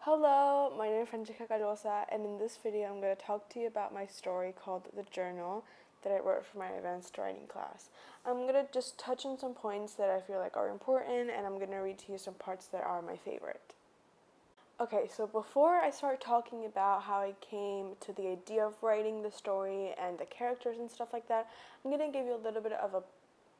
Hello, my name is Francesca Calvosa, and in this video I'm going to talk to you about my story called The Journal that I wrote for my advanced writing class. I'm going to just touch on some points that I feel like are important, and I'm going to read to you some parts that are my favorite. Okay, so before I start talking about how I came to the idea of writing the story and the characters and stuff like that, I'm going to give you a little bit of a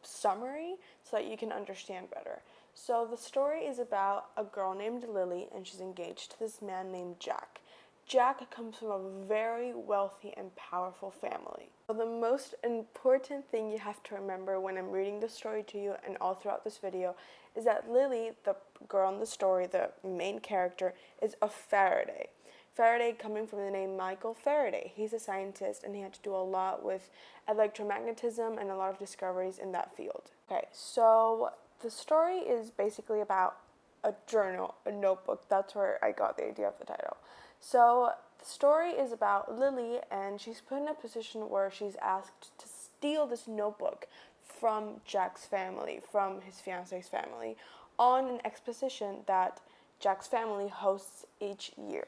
summary so that you can understand better. So the story is about a girl named Lily, and she's engaged to this man named Jack. Jack comes from a very wealthy and powerful family. So the most important thing you have to remember when I'm reading the story to you and all throughout this video is that Lily, the girl in the story, the main character, is a Faraday. Faraday coming from the name Michael Faraday. He's a scientist, and he had to do a lot with electromagnetism and a lot of discoveries in that field. Okay, so the story is basically about a journal, a notebook. That's where I got the idea of the title. So the story is about Lily, and she's put in a position where she's asked to steal this notebook from Jack's family, from his fiance's family, on an exposition that Jack's family hosts each year.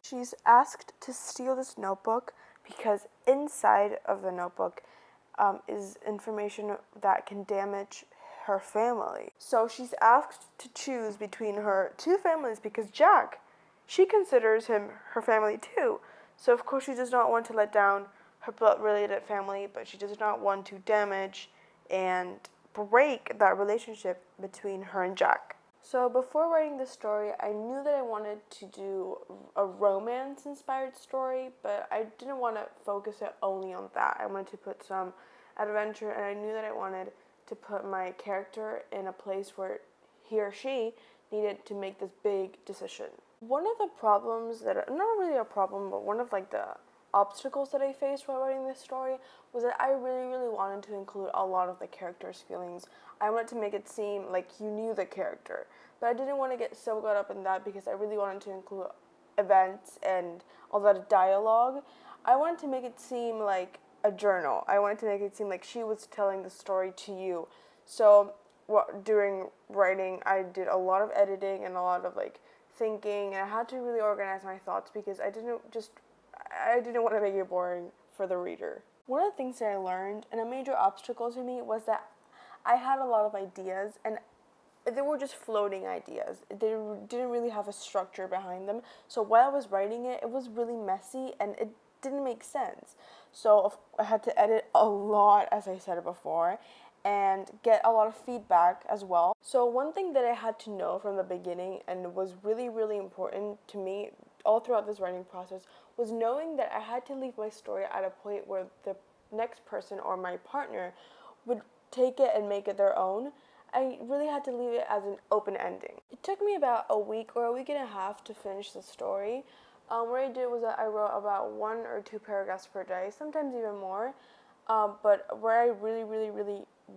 She's asked to steal this notebook because inside of the notebook is information that can damage her family. So she's asked to choose between her two families because Jack, she considers him her family too. So of course she does not want to let down her blood-related family, but she does not want to damage and break that relationship between her and Jack. So before writing this story, I knew that I wanted to do a romance-inspired story, but I didn't want to focus it only on that. I wanted to put some adventure, and I knew that I wanted to put my character in a place where he or she needed to make this big decision. One of the problems that, not really a problem, but one of the obstacles that I faced while writing this story was that I really wanted to include a lot of the character's feelings. I wanted to make it seem like you knew the character, but I didn't want to get so caught up in that because I really wanted to include events and all that dialogue. I wanted to make it seem like a journal. I wanted to make it seem like she was telling the story to you. So during writing, I did a lot of editing and a lot of thinking, and I had to really organize my thoughts because I didn't want to make it boring for the reader. One of the things that I learned, and a major obstacle to me, was that I had a lot of ideas, and they were just floating ideas. They didn't really have a structure behind them. So while I was writing it, it was really messy, and it didn't make sense. So I had to edit a lot, as I said before, and get a lot of feedback as well. So one thing that I had to know from the beginning, and was really important to me all throughout this writing process, was knowing that I had to leave my story at a point where the next person or my partner would take it and make it their own. I really had to leave it as an open ending. It took me about a week or a week and a half to finish the story. What I did was that I wrote about 1 or 2 paragraphs per day, sometimes even more. But where I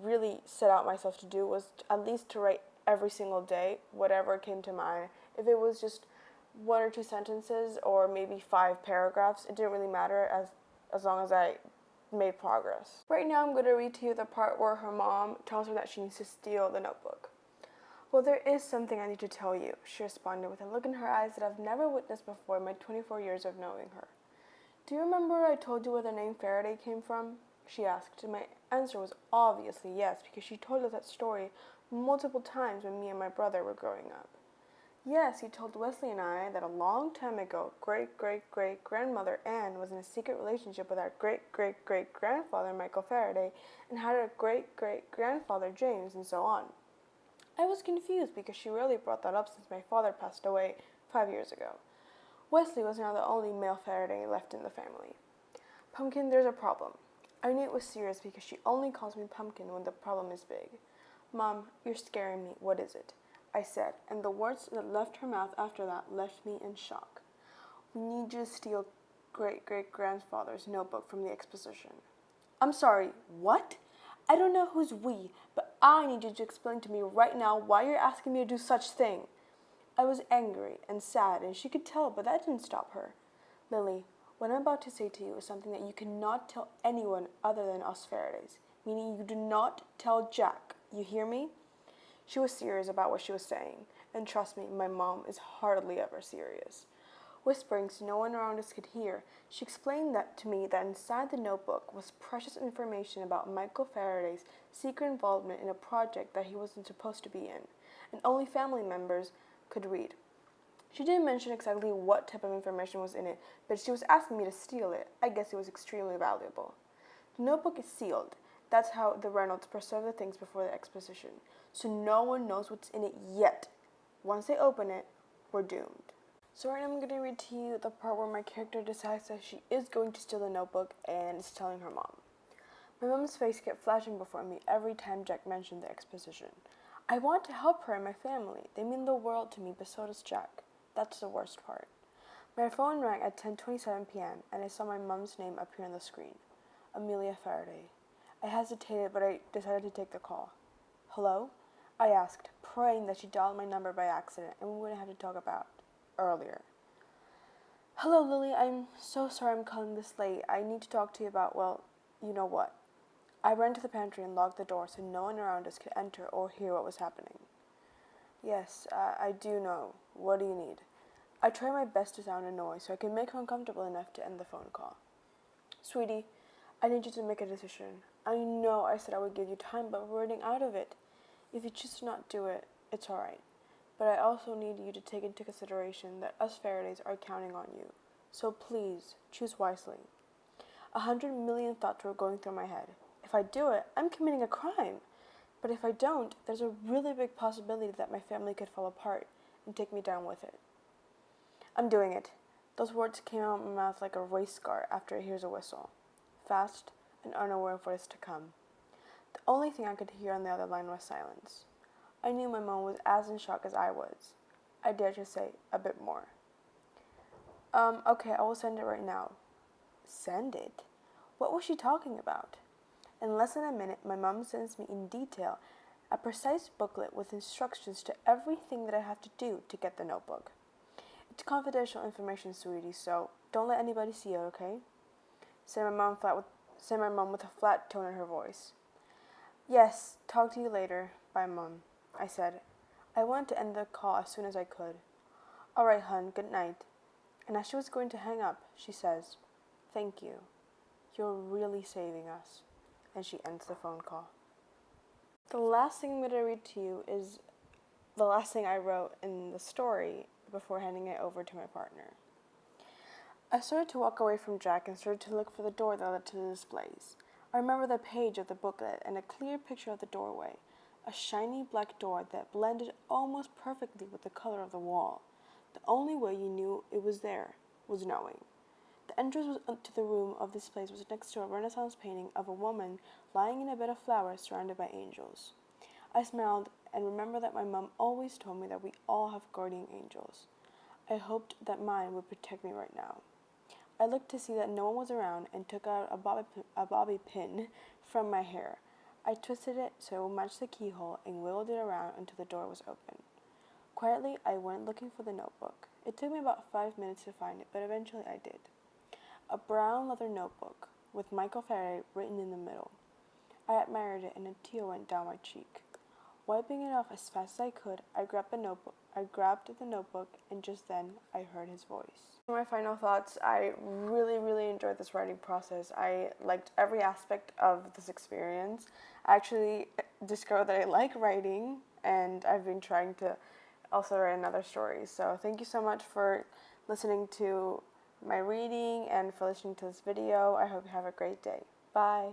really set out myself to do was at least to write every single day, whatever came to mind. If it was just 1 or 2 sentences or maybe 5 paragraphs, it didn't really matter as long as I made progress. Right now I'm going to read to you the part where her mom tells her that she needs to steal the notebook. "Well, there is something I need to tell you," she responded with a look in her eyes that I've never witnessed before in my 24 years of knowing her. "Do you remember I told you where the name Faraday came from?" she asked, and my answer was obviously yes, because she told us that story multiple times when me and my brother were growing up. "Yes, he told Wesley and I that a long time ago, great-great-great-grandmother Anne was in a secret relationship with our great-great-great-grandfather Michael Faraday and had a great-great-grandfather James, and so on." I was confused because she rarely brought that up since my father passed away 5 years ago. Wesley was now the only male Faraday left in the family. "Pumpkin, there's a problem." I knew it was serious because she only calls me Pumpkin when the problem is big. "Mom, you're scaring me. What is it?" I said, and the words that left her mouth after that left me in shock. "We need you to steal great-great-grandfather's notebook from the exposition." "I'm sorry, what?" "I don't know who's we, but I need you to explain to me right now why you're asking me to do such thing." I was angry and sad, and she could tell, but that didn't stop her. "Lily, what I'm about to say to you is something that you cannot tell anyone other than us Faradays, meaning you do not tell Jack. You hear me?" She was serious about what she was saying, And trust me, my mom is hardly ever serious. Whispering so no one around us could hear, she explained that to me that inside the notebook was precious information about Michael Faraday's secret involvement in a project that he wasn't supposed to be in, and only family members could read. She didn't mention exactly what type of information was in it, but she was asking me to steal it. I guess it was extremely valuable. The notebook is sealed. That's how the Reynolds preserve the things before the exposition, so no one knows what's in it yet. Once they open it, we're doomed. So right now I'm going to read to you the part where my character decides that she is going to steal the notebook and is telling her mom. My mom's face kept flashing before me every time Jack mentioned the exposition. I want to help her and my family. They mean the world to me, but so does Jack. That's the worst part. My phone rang at 10:27 p.m. and I saw my mom's name appear on the screen. Amelia Faraday. I hesitated, but I decided to take the call. Hello? I asked, praying that she dialed my number by accident and we wouldn't have to talk about earlier. Hello, Lily. I'm so sorry I'm calling this late. I need to talk to you about, well, you know what. I ran to the pantry and locked the door so no one around us could enter or hear what was happening. Yes, I do know. What do you need? I tried my best to sound annoyed so I could make her uncomfortable enough to end the phone call. Sweetie, I need you to make a decision. I know I said I would give you time, but we're running out of it. If you choose to not do it, it's alright. But I also need you to take into consideration that us Faradays are counting on you. So please, choose wisely. 100 million thoughts were going through my head. If I do it, I'm committing a crime. But if I don't, there's a really big possibility that my family could fall apart and take me down with it. I'm doing it. Those words came out of my mouth like a race car after it hears a whistle. Fast and unaware of what is to come. The only thing I could hear on the other line was silence. I knew my mom was as in shock as I was. I dared to say a bit more. Okay, I will send it right now. Send it? What was she talking about? In less than a minute, my mom sends me in detail a precise booklet with instructions to everything that I have to do to get the notebook. It's confidential information, sweetie, so don't let anybody see it, okay? Said my mom with a flat tone in her voice. Yes, talk to you later. Bye, Mom, I said. I wanted to end the call as soon as I could. All right, hun, good night. And as she was going to hang up, she says, Thank you. You're really saving us. And she ends the phone call. The last thing I'm going to read to you is the last thing I wrote in the story before handing it over to my partner. I started to walk away from Jack and started to look for the door that led to the displays. I remember the page of the booklet and a clear picture of the doorway, a shiny black door that blended almost perfectly with the color of the wall. The only way you knew it was there was knowing. The entrance to the room of displays was next to a Renaissance painting of a woman lying in a bed of flowers surrounded by angels. I smiled and remembered that my mom always told me that we all have guardian angels. I hoped that mine would protect me right now. I looked to see that no one was around and took out a bobby pin from my hair. I twisted it so it would match the keyhole and wiggled it around until the door was open. Quietly, I went looking for the notebook. It took me about 5 minutes to find it, but eventually I did. A brown leather notebook with Michael Faraday written in the middle. I admired it and a tear went down my cheek. Wiping it off as fast as I could, I grabbed the notebook, and just then I heard his voice. For my final thoughts, I really enjoyed this writing process. I liked every aspect of this experience. I actually discovered that I like writing, and I've been trying to also write another story. So thank you so much for listening to my reading and for listening to this video. I hope you have a great day. Bye.